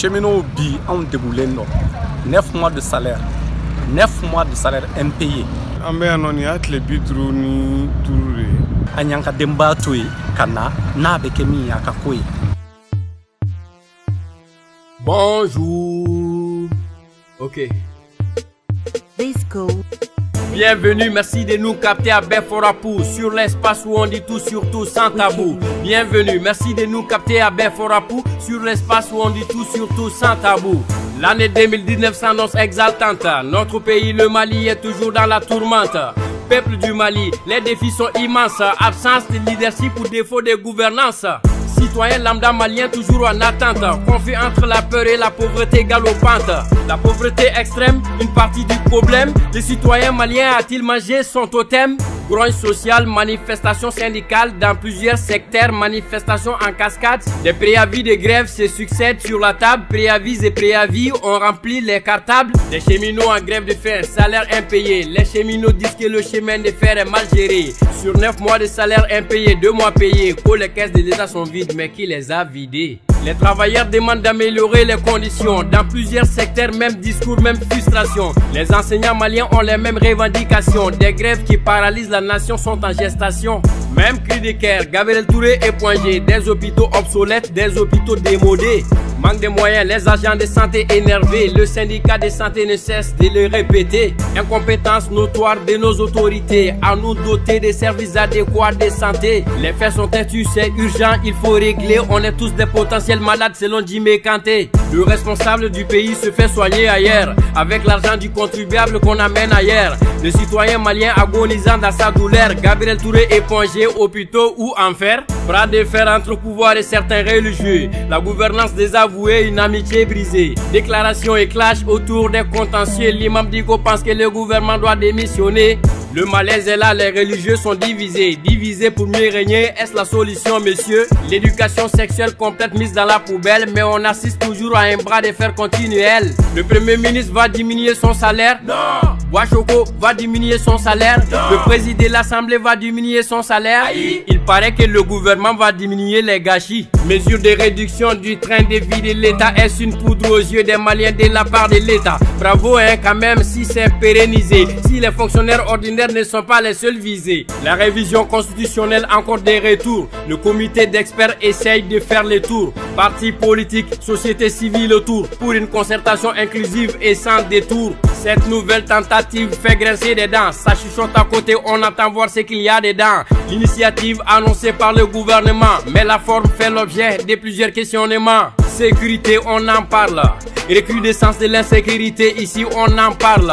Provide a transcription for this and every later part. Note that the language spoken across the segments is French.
cheminots bi ont déboulé 9 mois de salaire. 9 mois de salaire impayé. Anyanka demba toy kana na bekemi akakoy. Bonjour. Ok. Disco. Bienvenue, merci de nous capter à Beforapou, sur l'espace où on dit tout surtout sans tabou. Bienvenue, merci de nous capter à Beforapou, sur l'espace où on dit tout surtout sans tabou. L'année 2019 s'annonce exaltante. Notre pays, le Mali, est toujours dans la tourmente. Peuple du Mali, les défis sont immenses. Absence de leadership ou défaut de gouvernance. Citoyens lambda maliens toujours en attente. Conflit entre la peur et la pauvreté galopante. La pauvreté extrême, une partie du problème. Les citoyens maliens a-t-il mangé son totem? Grogne sociale, manifestations syndicales dans plusieurs secteurs, manifestations en cascade. Des préavis de grève se succèdent sur la table. Préavis et préavis, on remplit les cartables. Les cheminots en grève de faim, salaire impayé. Les cheminots disent que le chemin de fer est mal géré. Sur 9 mois de salaire impayé, 2 mois payés. Que les caisses de l'État sont vides, mais qui les a vidés? Les travailleurs demandent d'améliorer les conditions. Dans plusieurs secteurs, même discours, même frustration. Les enseignants maliens ont les mêmes revendications. Des grèves qui paralysent la nation sont en gestation. Même cri de cœur, Gabriel Touré épongé. Des hôpitaux obsolètes, des hôpitaux démodés. Manque de moyens, les agents de santé énervés. Le syndicat de santé ne cesse de le répéter. Incompétence notoire de nos autorités. À nous doter des services adéquats de santé. Les faits sont têtus, c'est urgent, il faut régler. On est tous des potentiels malades selon Jimé Kanté. Le responsable du pays se fait soigner ailleurs. Avec l'argent du contribuable qu'on amène ailleurs. Le citoyen malien agonisant dans sa douleur. Gabriel Touré épongé, hôpitaux ou enfer. Bras de fer entre pouvoir et certains religieux. La gouvernance désavouée, une amitié brisée. Déclaration et clash autour des contentieux. L'imam Diko pense que le gouvernement doit démissionner. Le malaise est là, les religieux sont divisés. Divisés pour mieux régner, est-ce la solution, monsieur? L'éducation sexuelle complète mise dans la poubelle. Mais on assiste toujours à un bras de fer continuel. Le premier ministre va diminuer son salaire? Non. Ouachoko va diminuer son salaire? Non. Le président de l'Assemblée va diminuer son salaire? Aïe. Il paraît que le gouvernement va diminuer les gâchis. Mesure de réduction du train de vie de l'État. Est-ce une poudre aux yeux des Maliens de la part de l'État? Bravo hein, quand même si c'est pérennisé. Si les fonctionnaires ordinaires ne sont pas les seuls visés. La révision constitutionnelle encore des retours. Le comité d'experts essaye de faire le tour. Partis politiques, société civile autour. Pour une concertation inclusive et sans détour. Cette nouvelle tentative fait grincer des dents. Ça chuchote à côté, on attend voir ce qu'il y a dedans. L'initiative annoncée par le gouvernement. Mais la forme fait l'objet de plusieurs questionnements. Sécurité, on en parle. Recrudescence de l'insécurité, ici on en parle.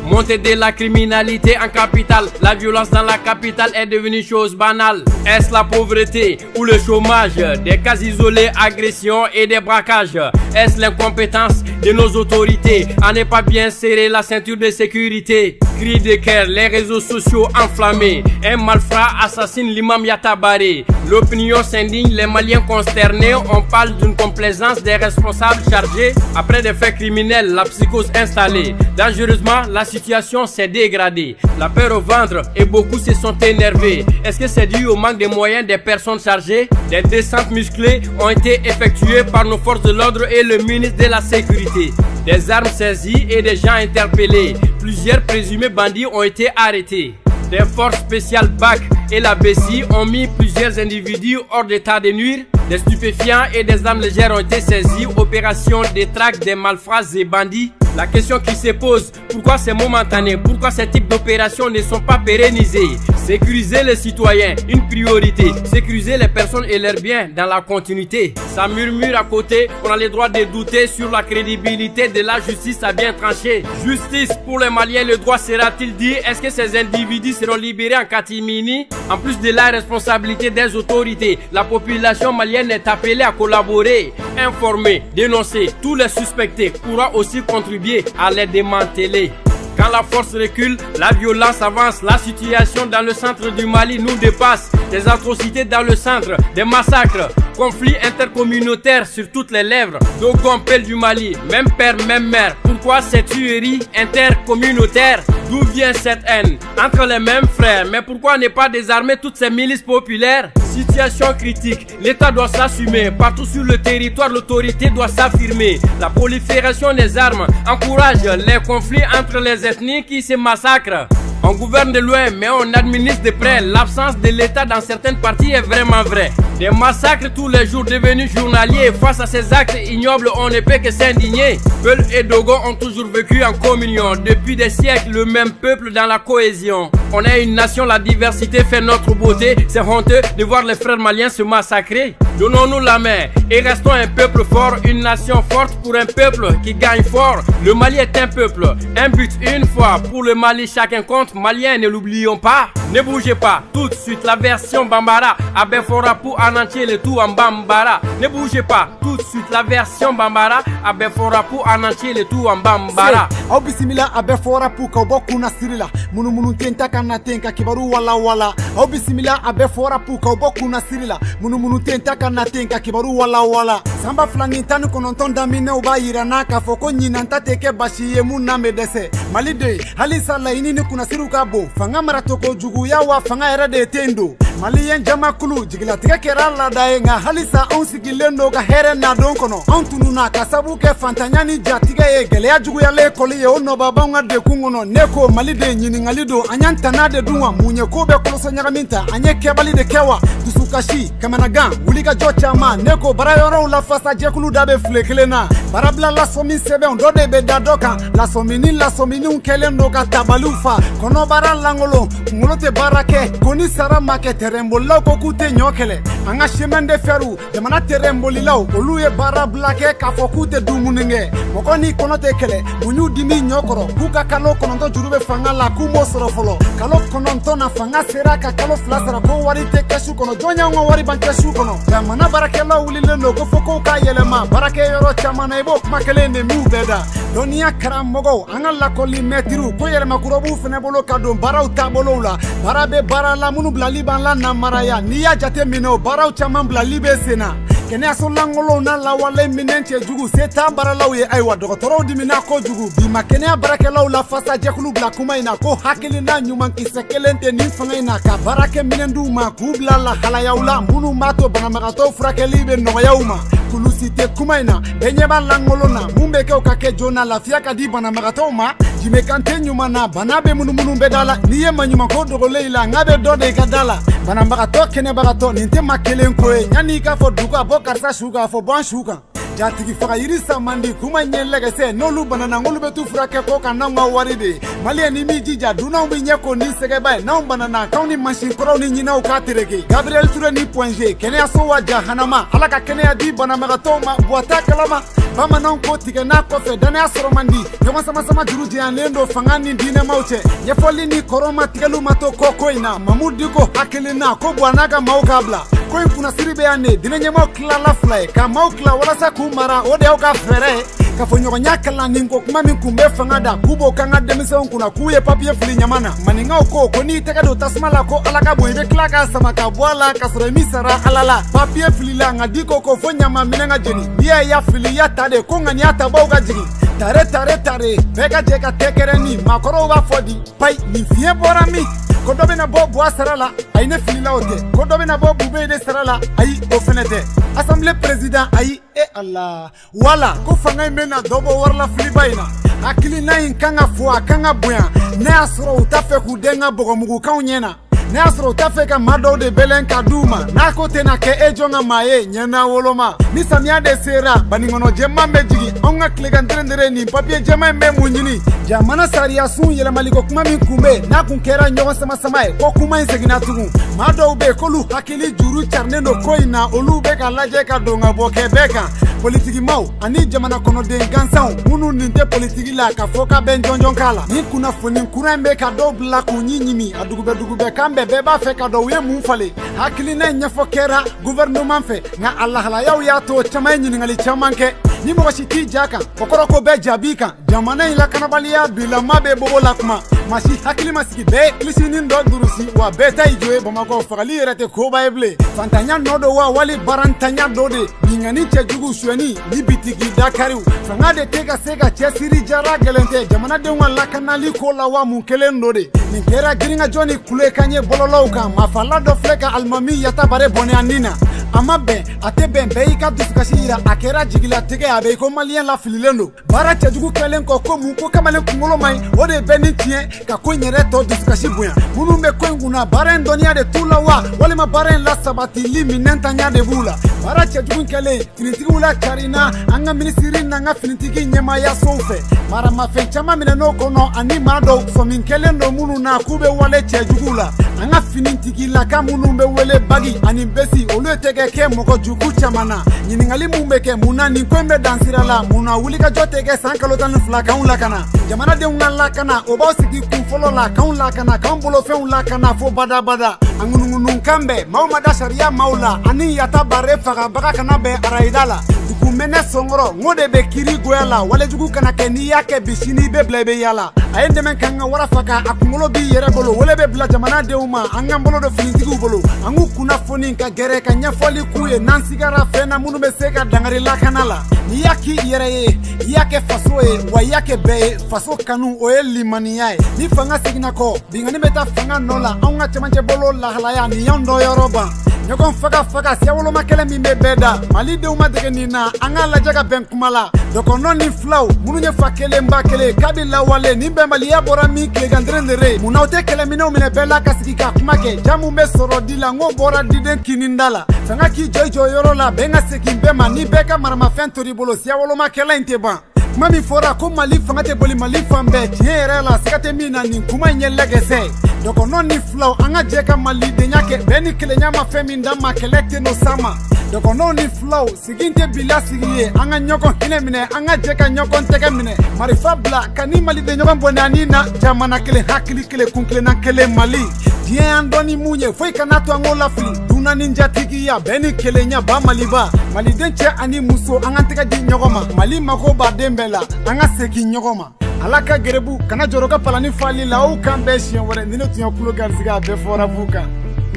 Montée de la criminalité en capitale. La violence dans la capitale est devenue chose banale. Est-ce la pauvreté ou le chômage? Des cas isolés, agressions et des braquages. Est-ce l'incompétence de nos autorités à ne pas bien serrer la ceinture de sécurité? Cri de cœur, les réseaux sociaux enflammés. Un malfrat assassine l'imam Yatabaré. L'opinion s'indigne, les Maliens consternés. On parle d'une complaisance des responsables chargés. Après des faits criminels, la psychose installée. Dangereusement, la situation s'est dégradée. La peur au ventre et beaucoup se sont énervés. Est-ce que c'est dû au manque de moyens des personnes chargées? Des descentes musclées ont été effectuées par nos forces de l'ordre et le ministre de la Sécurité. Des armes saisies et des gens interpellés. Plusieurs présumés bandits ont été arrêtés. Des forces spéciales BAC et la BESI ont mis plusieurs individus hors d'état de nuire. Des stupéfiants et des armes légères ont été saisis. Opération de traque des malfrats et bandits. La question qui se pose, pourquoi c'est momentané? Pourquoi ces types d'opérations ne sont pas pérennisées? Sécuriser les citoyens, une priorité. Sécuriser les personnes et leurs biens dans la continuité. Ça murmure à côté, on a le droit de douter sur la crédibilité de la justice à bien trancher. Justice pour les Maliens, le droit sera-t-il dit? Est-ce que ces individus seront libérés en catimini? En plus de la responsabilité des autorités, la population malienne est appelée à collaborer, informer, dénoncer. Tous les suspectés pourront aussi contribuer à les démanteler. Quand la force recule, la violence avance. La situation dans le centre du Mali nous dépasse. Des atrocités dans le centre, des massacres, conflits intercommunautaires sur toutes les lèvres. Dogon pèle du Mali, même père, même mère. Pourquoi cette tuerie intercommunautaire? D'où vient cette haine entre les mêmes frères? Mais pourquoi ne pas désarmer toutes ces milices populaires? Situation critique, l'État doit s'assumer. Partout sur le territoire, l'autorité doit s'affirmer. La prolifération des armes encourage les conflits entre les ethnies qui se massacrent. On gouverne de loin, mais on administre de près. L'absence de l'État dans certaines parties est vraiment vraie. Des massacres tous les jours devenus journaliers. Face à ces actes ignobles, on ne peut que s'indigner. Peul et Dogon ont toujours vécu en communion. Depuis des siècles, le même peuple dans la cohésion. On est une nation, la diversité fait notre beauté. C'est honteux de voir les frères maliens se massacrer. Donnons-nous la main et restons un peuple fort. Une nation forte pour un peuple qui gagne fort. Le Mali est un peuple, un but une fois. Pour le Mali, chacun compte. Maliens, ne l'oublions pas. Ne bougez pas, tout de suite la version Bambara. Abefora pour en entier le tout en Bambara. Ne bougez pas, tout de suite la version Bambara. Abefora pour en entier le tout en Bambara. Au bisimila abefora pour Kauboku Nasirila. Munu tenta kanatenka kibaru wala wala. Au bisimila abefora pour Kauboku Nasirila. Munu tenta kanatenka kibaru wala wala. Samba flangintanu kononton damine ubayira naka foko nyinanta teke bashiye muna medese. Malide halisa laini ni kuna siruka bo. Fanga maratoko jugu yawa fanga era de tendo. Malien jama kulu jigila teke kera la daenga halisa on sigilendo ga here na donkono. Antununa kasabu ke fantanyani jatiga e gelea jugu ya le koli ye ono babanga de kungono neko malide nyini ngalido anyanta na de dunwa munye kobe koloso nyagaminta anye kebali de kewa tusukashi kamanagan uliga jocha ma neko barayoro la fasa jekulu dabe flekelena barabla la somi sebe ondo de be dadoka la somini unkelendo ka tabalufa kono bara langolo ngolote barake koni sara makete terembola ko kute nyokele anga shemende feru de mana teremboli law oluye barabla ke ka fokute dumunenge mokoni kono tekele munyu dimi nyokoro kuka kalo kono jurube fanga la kumo sorofolo kalo kono na fanga seraka kalo flasara ko wari tekeshu kono jonya ngo wari bankeshu kono de mana barake law ulile no ko foko ka yelema barake yoro chamana ibo makele ne mubeda donia karamogo anga la koli metiru ko yelema kurobu fene bolo kado barau tabolo la barabe barala munu blali banla na maraya niya jate mino barau chaman blali be sena kene asolangolo na la wale minenche jugu seta baralaw ye aywa dokotoro dimina ko jugu bima kene barakelaw la fasa jekulu bla kuma ina ko hakili na nyuman kisekelente ni fanga ina ka barake minendu ma kubla la halayawla munu mato banamagato furakeli be noyawma kulusite kuma ina benyeba langolo na mumbe ke okake jona la fiaka di banamagato ma jime kante nyuma na banabe munu bedala niye manyuma ko dogoleila ngabe dode kadala banamagato kene bagato ninte makelen ko nyani ka fo duka karsa shuga fo bon shuga jatigi faga yirisa mandi kuma nyelega se nolu banana ngolu betu frake ko kana ma waride mali ni mi jija duna mbi nyeko ni sege bay na banana kawni machine koro ni nyina o katerege Gabriel Touré ni point G kene aso wa jahanama alaka kene adi banama gatoma boata kalama bama non ko tige na ko fe dana asoro mandi yoma sama juruji anendo fangani dine mauche yefoli ni koroma tigelu mato koko ina mamudi ko hakilina ko bwanaga maukabla ko kuna siribe ane dine nyemo klala fly ka maukla wala sa kumara ode ka fere ka fonyo nyakala ningo kuma min kumbe fangada kubo kanga demise kuna kuye papier fli nyamana maninga ko ni tega do tasmala ko alaka boybe klaka sama ka bwala ka sore misara alala papier fli la ngadi ko fonya ma minanga jeni biya ya fli ya tade ko ngani ata bawga jigi tare bega jeka tekereni makoro wa fodi pai ni fie borami ko dobe na bobu asarala ay ne filila ote ko dobe na bobu be de sarala ay o fenete assemblée président ay Allah wala ko fanga mena dobo warla filibaina akili na inkanga fo akanga buya ne asro utafe ku denga bogomugu kawnyena ne asro utafe ka mado de belen kaduma na ko tena ke ejonga maye nyena woloma ni samia de sera baningono jemma mejigi onga kliga ndrendere ni papier jemma me munyini jamana saria sun yele maliko kuma min kumbe na kun kera nyogo sama ko kuma insegina tugu mado be kolu hakili juru charne no koina olu be ka laje ka donga boke beka politiki mau ani jamana kono de gansan munu ninte politiki la ka foka ben jonjon kala ni kuna foni kurambe ka do bla ku nyinyimi adugube kambe be ba fe ka do we mun fale hakili na nyafo kera gouvernement fe nga Allah la yaw ya to chama nyini ngali chamanke ni mo shiti jaka kokoro ko be jabika jamana ila kanabaliya bila mabe bobola kuma mashi hakili masiki be klisini ndo durusi wa beta ijoe bamako fagali rete ko baible fantanya nodo wa wali barantanya dode ngani chejugu shweni ni bitigi dakariu fanga de tega sega chesiri jara gelente jamana de wala kanali ko la wa mun kelen dode nin kɛra giringa jɔni kule kan ye bɔlɔlɔw kan mafala dɔ filɛ ka alimami yata bare bɔnɛ a nin na a ma bɛn a tɛ bɛn bɛɛ y'i ka dusukasi yira a kɛra jigilatigɛ a bɛ i ko maliyɛn lafililen don baara cɛjugu kɛlen kɔ ko mun ko kamalen kunkolo man ɲi o de bɛ nin tiɲɛ ka ko in yɛrɛ tɔ dusukasi bonya minnu bɛ ko in kunna baara in dɔnniya de t'u la wa walima baara in lasabatili minɛntanya de b'u la baara cɛjugu kɛlen finitigiw la carina an ka minisiri n'an ka finitigi ɲɛmayasow fɛ maramafɛn caman minɛ n'o kɔnɔ ani maa dɔw sɔmin kɛlen don minnu na k'u bɛ wale cɛjuguw la an ka finitigilaka minnu bɛ wele bagi ani besi olu ye tɛgɛ kɛ mɔgɔ jugu caman na ɲiningali mun bɛ kɛ mun na nin ko in bɛ dan sira la mun na wulikajɔ tɛ kɛ san kalo 12 k'anw lakana jamanadenw ka lakana o b'aw sigi kun fɔlɔ la k'anw lakana k'anw bolofɛnw lakana fo badabada a ŋunuŋunukan bɛɛ maaw ma da sariya maaw la ani yata bare fagabaga kana bɛn arayida la dukumɛnɛ sɔngɔrɔ ŋo de bɛ kiri goya la walejugu kana kɛ n'i y'a kɛ bi sini i bɛ bila i bɛ yala a ye dɛmɛ k'an ka wara faga a kunkolo b'i yɛrɛ bolo wele bɛ bila jamanadenw ma an k'an bolo don finitigiw bolo an k'u kunnafoni ka gɛrɛ ka ɲɛfɔli k'u ye n'an sigara fɛn na minnu bɛ se ka dangari lakana la n'i y'a k'i yɛrɛ ye i y'a kɛ faso ye wa i y'a kɛ bɛɛ ye faso kanu o ye limaniya ye ni fanga seginna kɔ bingani bɛ taa fanga nɔ la anw ka cɛmancɛ bolo lahalaya nin y'anw dɔ yɔrɔ ban ɲɔgɔn faga siyawoloma kɛlɛ min bɛ bɛɛ da malidenw ma dege nin na an k'a lajɛ ka bɛn kuma la dɔkɔnɔ ni filaw minnu ye fa kelen ba kelen k'a bɛ lawale nin bɛnbaliya bɔra min tilegandɛrɛndɛrɛ mun n'aw tɛ kɛlɛminɛw minɛ bɛɛ la ka sigi ka kuma kɛ ja mun bɛ sɔrɔ di la n k'o bɔra diden kininda la fanga k'i jɔ i jɔyɔrɔ la bɛn ka segin bɛɛ ma ni bɛɛ ka maramafɛn tor'i bolo siyawoloma kɛlɛ in tɛ ban kuma min fɔra ko mali fanga tɛ boli mali fan bɛɛ tiɲɛ yɛrɛ la siga tɛ min na nin kuma in ye lɛgɛsɛ dɔkɔnɔ ni filaw an ka jɛ ka malidenya kɛ bɛɛ ni kelenya ma fɛn min d'an ma kɛlɛ tɛ n'o s'a ma dɔkɔnɔw ni filaw sigi tɛ bila sigi ye an ka ɲɔgɔn hinɛ minɛ an ka jɛ ka ɲɔgɔn tɛgɛ minɛ marifa bila ka ni maliden ɲɔgɔn bɔnɛ ani na jamana kelen hakili kelen kun kelenna kelen mali diɲɛ y'an dɔn ni mun ye foyi kana to an k'o lafili dunna ni jatigiya bɛɛ ni kelenya ba maliba maliden cɛ ani muso an ka tɛgɛ di ɲɔgɔn ma mali mako b'a den bɛɛ la an ka segin ɲɔgɔn ma ala ka gɛrɛbu kana jɔrɔ ka palani fali la aw kan bɛɛ siɲɛ wɛrɛ ni ne tun ye kulo garisɛgɛ a bɛɛ fɔra b'u kan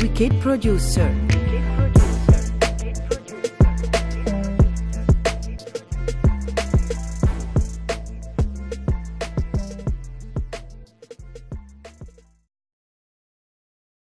Wicked Producer